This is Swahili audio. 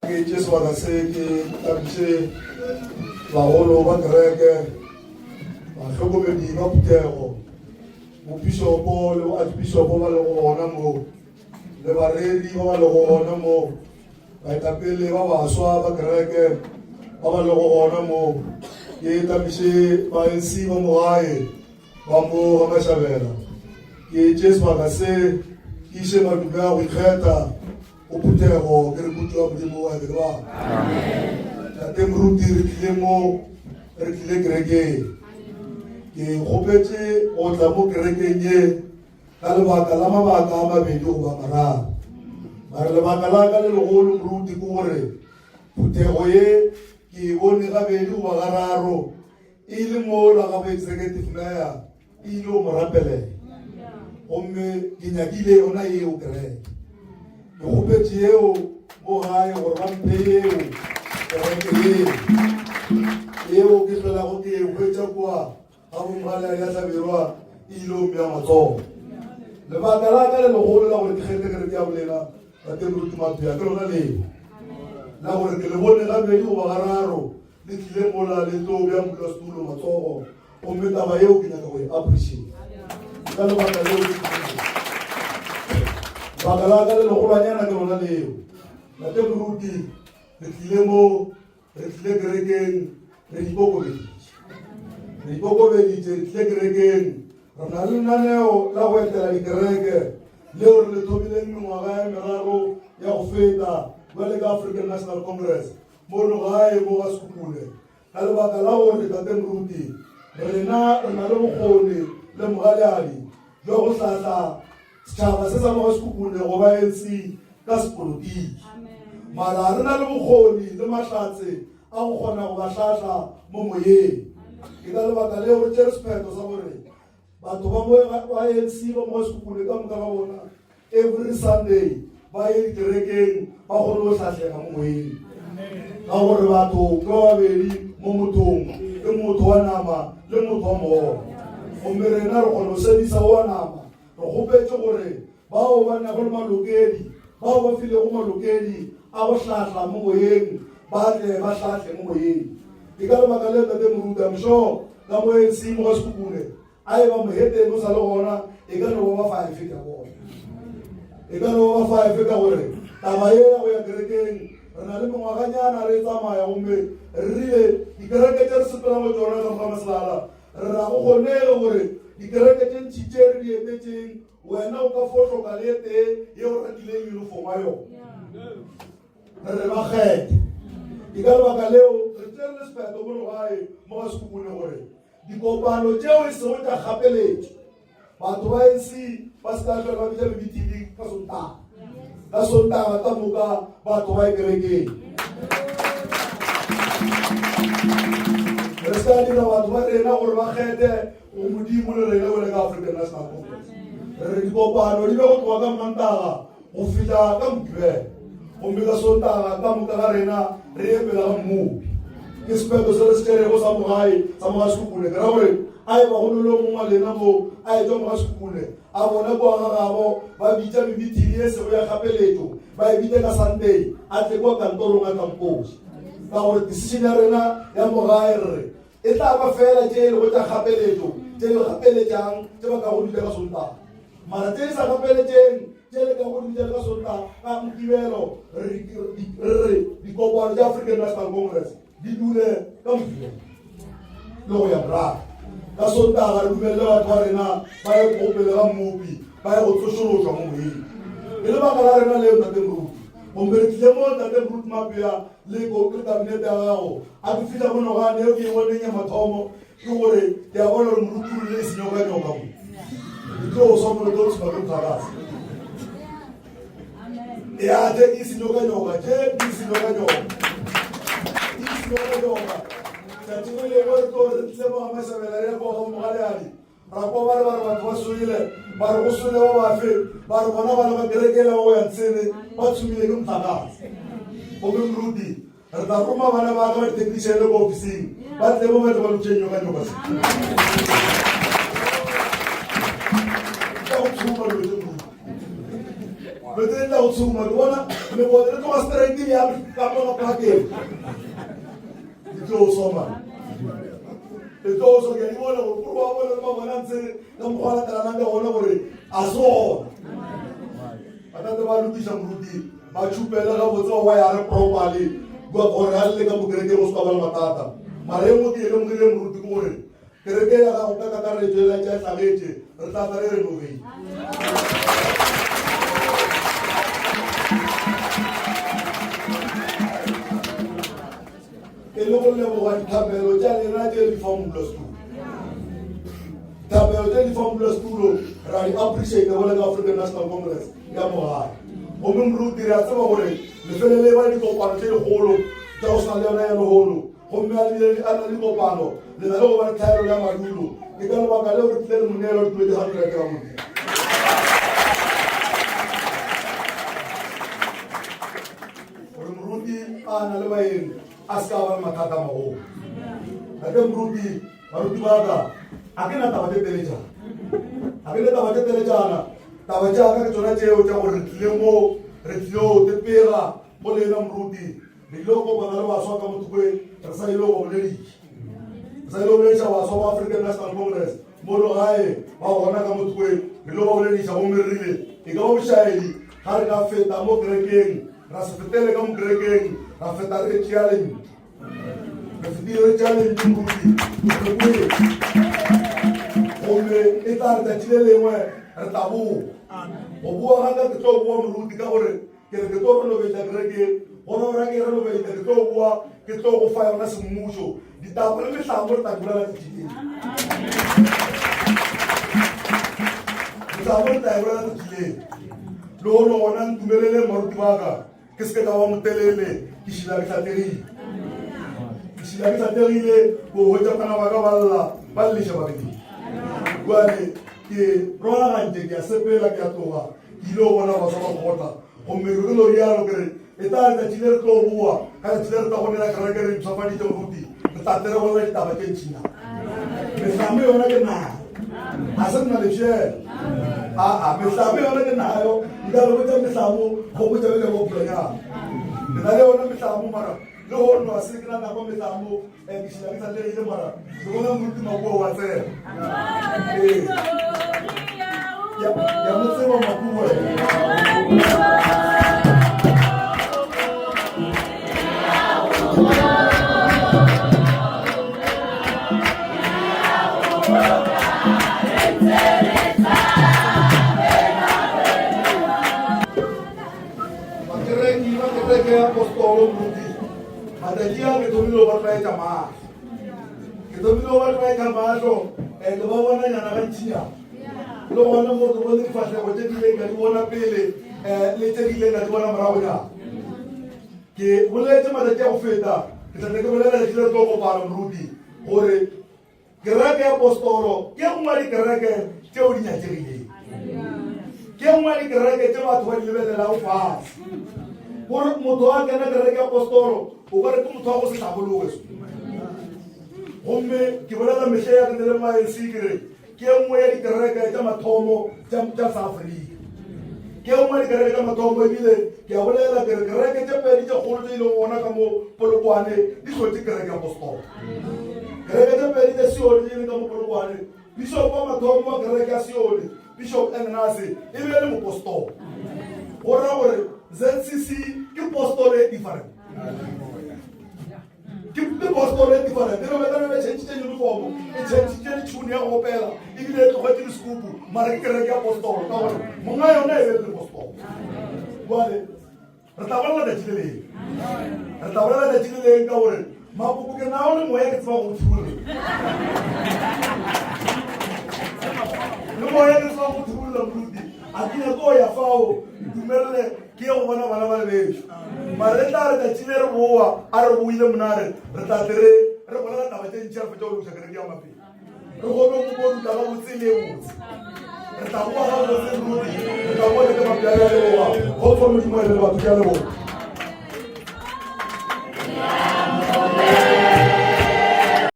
Jesu wakaseke tabiche baholo ba kereke ba hlokomedi ba putego mo bishopo le archbishopo ba le go gona mo le baredi ba le go gona mo baetapele ba baswa ba kereke ba le go gona mo ke tabiche ba NC ba mogae ba mo ga mashabela ke Jesu wakase kishe maduka go ikgetha o putego ke re kutwa modimo wa ke ba amen tate moruti re tlile mo re tlile kerekeng ke gopetse o tla mo kerekeng ye ka lebaka la mabaka a mabedi go ba mararo mare lebaka la ka le legolo moruti ke gore putego ye ke bone gabedi go ba gararo e le mo la ga bo executive mayor e ile o mo rapelela gomme ke nyakile yona eo kereke ke gopetse eo mo gae gore ba mphe eo kereke eo ke tlholago ke e hwetša kua ga bomogale ya tlhabelwa e ile o mea matsogo lebaka la ka le legolo la gore ke kgethe kereke ya bolela tate moruti maphea ke lona leo la gore ke le bone gabedi go ba gararo le tlile mola le tlo bja mpula setulo matsogo gomme taba eo ke nyaka go e appreciate ka lebaka leo baka la ka le legolwanyana ke lona leo tate moruti re tlile mo re tlile kerekeng re ikokobeditše re tlile kerekeng re na le lenaneo la go etela dikereke leo re le thobileng mengwaga ya meraro ya go feta jwale ka African National Congress mo le gae mo ga sekukule ka lebaka la gore tate moruti rena re na le bokgoni le mogaladi jwa go tlhatla setšhaba se sa mo ga sekukule go ba ANC ka sepolotiki mara re na le bokgoni le mahlatse a go kgona go ba tlhatla mo moyeng ke ka lebaka leo re tšere sephetho sa gore batho ba ANC ba mo ga sekukule ka moka ga bona every Sunday ba ye dikerekeng ba kgone go tlhatlega mo moyeng ka gore batho ke ba babedi mo mothong le motho wa nama le motho wa mogo gomme rena re kgone go sebisa wa nama re gopetse gore bao ba nago le malokedi bao ba filego malokedi a go tlhatla mo moyeng ba tle ba tlhatle mo moyeng ke ka lebaka le tate moruti msho ka mo ANC mo ga sekukule a e ba moheteng o sa le gona e ka no ba 5 ka bona e ka no ba 5 ka gore taba ye ya go ya kerekeng re na le mengwaganyana re tsamaya gomme re rile dikereke tše re sepela mo tsona ka moga maselala re ra go kgonege gore dikereke tše ntšhi tše re di etetšeng wena o ka fohloka le tee ye o rekileng uniform wa yona re re ba kgethe ke ka lebaka leo re tšere le sephetho mo legae mo ga sekukule gore dikopano tšeo e sego tša kgapeletšo batho ba ANC ba se ka tlhola ba bitša BTV ka sontaga ka moka batho ba kerekeng re se ka dira batho ba rena gore ba kgethe go modimo le rena wele ka African National Congress re re dikopano di be go tloga ka Mantaga go fihla ka Moqebelo gomme ka sontaga ka moka ga rena re epela ga mmupi ke sephetho se re se tšerego sa mogae sa moga sekukule ke ra gore a e ba go nole mongwe lena mo a e tswa moga sekukule a bona kwa gagabo ba bitša mebithini e sego ya kgapeletšo ba e bitše ka Sunday a tle kwa kantorong a kamposi ka gore decision ya rena ya mogae re e tla ba fela tše e lego tša kgapeletšo tše le kgapeletšang tše ba ka go dutša ka sontaga mara tše di sa kgapeletšeng tše le ka go dutša ka sontaga ka Moqebelo re dikopano tša African National Congress di dule ka Moqebelo le go ya morago ka sontaga re dumelele batho ba rena ba ye kopele ga mmupi ba ye go tsošološwa mo moyeng e le baka la rena leo tate moruti gompe re tlile mo tate moruti Maphea le kabinete ya gago a ke fitlha monogane eo ke e boneng ya mathomo ke gore ke a bona gore moruti o rile e senyokanyoka mo ke tlo go swamole tlo tshiba ke motlakase ya je ke senyokanyoka Tatile gore to re tle mo ga masabela re go go mogaleadi ra go ba re batho ba soile ba re go sole ba bafe ba re bona ba le ba kerekela go ya tsene ba tsumile ke motlakase go be moruti re tla roma bana ba ga technician le go ofising ba tle mo ba ba lutsenyo ka nyoka se ka go tsuma lo tse lo tse la utsuma bona me bodere to strength ya ka mo phake ito soma ito so ke ni bona go wa bona ba bona ntse ka mo khala kana nda bona gore aso ata te ba lukisa mruti ba chupela ga botsa wa ya re properly go gore a le ka mo kereke go ska ba matata mare mo ke le mo ke le mruti ko gore kereke ya ga o ka ka re tsela tsa tlabetse re tla tsare re no vei e lo le mo wa tabelo tsa le na tse di form plus 2 tabelo tse di form plus 2 ra di appreciate go le African National Congress ya mo ha o mo mruti ra tsaba gore le fele le ba di kopano tse di holo tsa o sa le ona ya lo holo go mme a le di kopano le na go ba thaelo ya madulo ke ka ba ka le re tle mo nelo di 200 ka mo ana le baeng aska ba mathata mago a ke mruti baruti baga a ke na taba teteleja a ke le taba tetelejana taba ja ka ke tsona tseo tsa gore tle mo re tlo te pega mo le na mruti le logo ba le ba swa ka motwe re sa ile go boledi sa ile go le wa South African National Congress mo lo gae ba gona ka motwe le logo boledi sa go merile e ka bo shaedi ga re ka feta mo kerekeng ra se fetele ka mo kerekeng ra feta re challenge re fetile challenge mruti ome e tla re tile lengwe re tabu o bua ga ke tlo bua mruti ka gore ke re ke tlo re no betla kereke ona ra ke re no betla ke tlo bua ke tlo go fa yona semmuso ditaba le mehlango re ta bula la diteng ditaba re ta bula la diteng lo no ona ntumelele maruti baka ke se ka wa motelele ke shila ke tsaterile go hotsa kana ba ka balla ba le sheba bedi gwane ke rona ga nte ke sepela ke atoga ke ile bona ba sa ba gotla go merero lo rialo kere e ta tsa tshile tlo bua ka tshile ta gona ka re re tsafadi tse ruti ke ta tere go le taba ke tshina me samme yona ke na asenna le she me samme yona ke na yo nda lo tsa me samu go botsa le go planya na le ona me samu mara le ho no asikana na go me samu ke shila ke tsatle ile mara ke bona muti mabuo wa tsela ya mutsema mabuo que apostolo mruti madalia ke domino ba tla etama ke domino ba tla etama so e go ba bona nyana ga ntsia lo bona mo go di fashe go te di le ga bona pele le te di le ga bona marago ya ke boletse madalia go feta ke tla ke bolela le tlo go para mruti gore ke ra ke apostolo ke ngwa di kereke ke o di nyatsegile ke ngwa di kereke tse batho ba di lebelela go fa gore motho a kena kereke apostolo o ka re ke motho wa go se tlhabologe gomme ke bolela metlhe ya ke le maensikere ke nngwe ya dikereke tsa mathomo tsa South Africa ke nngwe ya dikereke tsa mathomo ebile ke a bolela kereke tse pedi tse kgolo tse e leng gona ka mo Polokwane di tlhotse kereke apostolo kereke tse pedi tse Sione di le ka mo Polokwane bishop wa mathomo wa kereke ya Sione Bishop Engnase e be le mopostolo gore gore ZCC ke postole different. Ke postole different. They don't change the uniform. It change the junior opera. Even the hotel school, mara ke re ke postole. Ka gore monga yona e le postole. Wale. Re tabala da tshile. Re tabala da tshile ka gore mabuku ke na ona moya ke tswa go tshule. No moya ke tswa go tshule mruti. Akina go ya fao. Dumerle ke go bona bana ba le mare tla re tshile re boa a re buile monare re tla tere re bona taba tse ntšha fetsa go tshaka re ya mape re go go go tla ba botsile botse re tla boa ga go se ruri re tla boa le ka mapya ya le boa go fa mo di mo le batho ya le boa